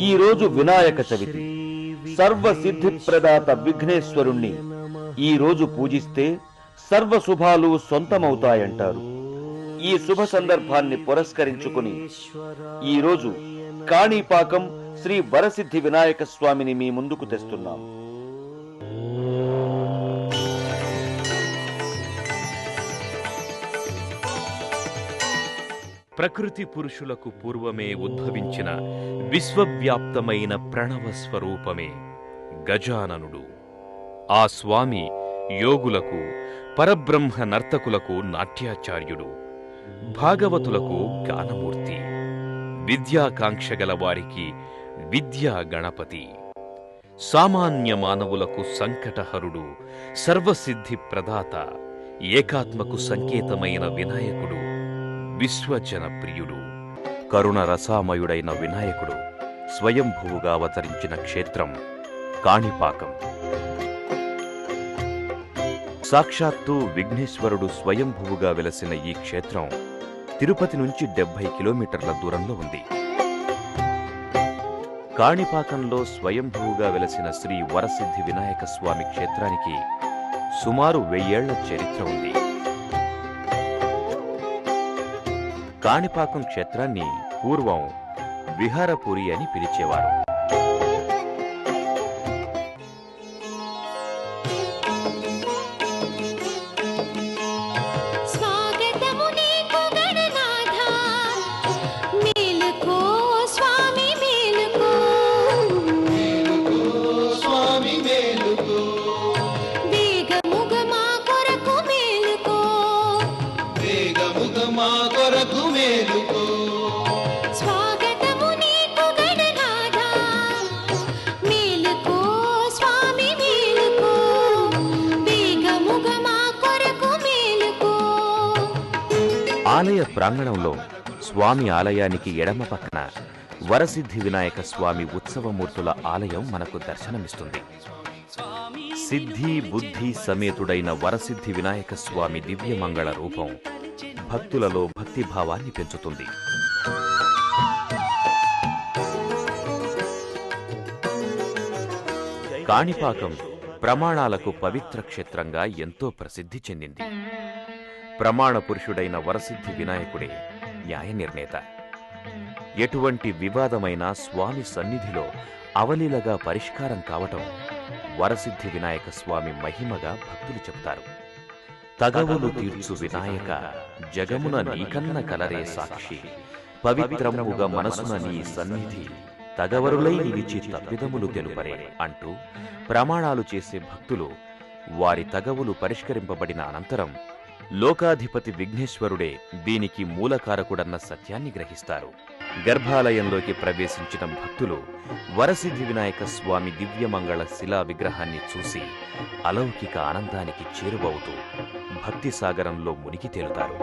ఈ రోజు వినాయక చవితి. సర్వసిద్ధి ప్రదాత విఘ్నేశ్వరుణ్ణి ఈ రోజు పూజిస్తే సర్వ శుభాలు సొంతమవుతాయంటారు. ఈ శుభ సందర్భాన్ని పురస్కరించుకుని ఈ రోజు కాణిపాకం శ్రీ వరసిద్ధి వినాయక స్వామిని మీ ముందుకు తెస్తున్నాం. ప్రకృతి పురుషులకు పూర్వమే ఉద్భవించిన విశ్వవ్యాప్తమైన ప్రణవ స్వరూపమే గజాననుడు. ఆ స్వామి యోగులకు, పరబ్రహ్మ నర్తకులకు నాట్యాచార్యుడు, భాగవతులకు గానమూర్తి, విద్యాకాంక్షగల వారికి విద్యా గణపతి, సామాన్య మానవులకు సంకటహరుడు, సర్వసిద్ధి ప్రదాత, ఏకాత్మకు సంకేతమైన వినాయకుడు, విశ్వజన ప్రియుడు. కరుణ రసామయుడైన వినాయకుడు స్వయంభువుగా అవతరించిన క్షేత్రం కాణిపాకం. సాక్షాత్తు విఘ్నేశ్వరుడు స్వయంభువుగా వెలసిన ఈ క్షేత్రం తిరుపతి నుంచి 70 కిలోమీటర్ల దూరంలో ఉంది. కాణిపాకంలో స్వయంభువుగా వెలసిన శ్రీ వరసిద్ధి వినాయక స్వామి క్షేత్రానికి సుమారు 1000 ఏళ్ల చరిత్ర ఉంది. కాణిపాకం క్షేత్రాన్ని పూర్వం విహారపురి అని పిలిచేవారు. ఆలయ ప్రాంగణంలో స్వామి ఆలయానికి ఎడమ పక్కన వరసిద్ధి వినాయక స్వామి ఉత్సవమూర్తుల ఆలయం మనకు దర్శనమిస్తుంది. సిద్ధి బుద్ధి సమేతుడైన వరసిద్ధి వినాయక స్వామి దివ్యమంగళ రూపం భక్తులలో భక్తిభావాన్ని పెంచుతుంది. కాణిపాకం ప్రమాణాలకు పవిత్ర క్షేత్రంగా ఎంతో ప్రసిద్ధి చెందింది. ప్రమాణ పురుషుడైన వరసిద్ధి వినాయకుడే న్యాయ నిర్ణేత. ఎటువంటి వివాదమైన స్వామి సన్నిధిలో అవలీలగా పరిష్కారం కావటం వరసిద్ధి వినాయక స్వామి మహిమగా భక్తులు చెబుతారు. తగవులు తీర్చు వినాయక జగమున నీకన్న కలరే సాక్షి, పవిత్రముగా మనసున నీ సన్నిధి తగవరులై నిలిచి తప్పిదములు తెలుపరే అంటూ ప్రమాణాలు చేసే భక్తులు వారి తగవులు పరిష్కరింపబడిన అనంతరం లోకాధిపతి విఘ్నేశ్వరుడే దీనికి మూలకారకుడన్న సత్యాన్ని గ్రహిస్తారు. గర్భాలయంలోకి ప్రవేశించిన భక్తులు వరసిద్ధి వినాయక స్వామి దివ్యమంగళ శిలా విగ్రహాన్ని చూసి అలౌకిక ఆనందానికి చేరువవుతూ భక్తి సాగరంలో మునిగి తేలుతారు.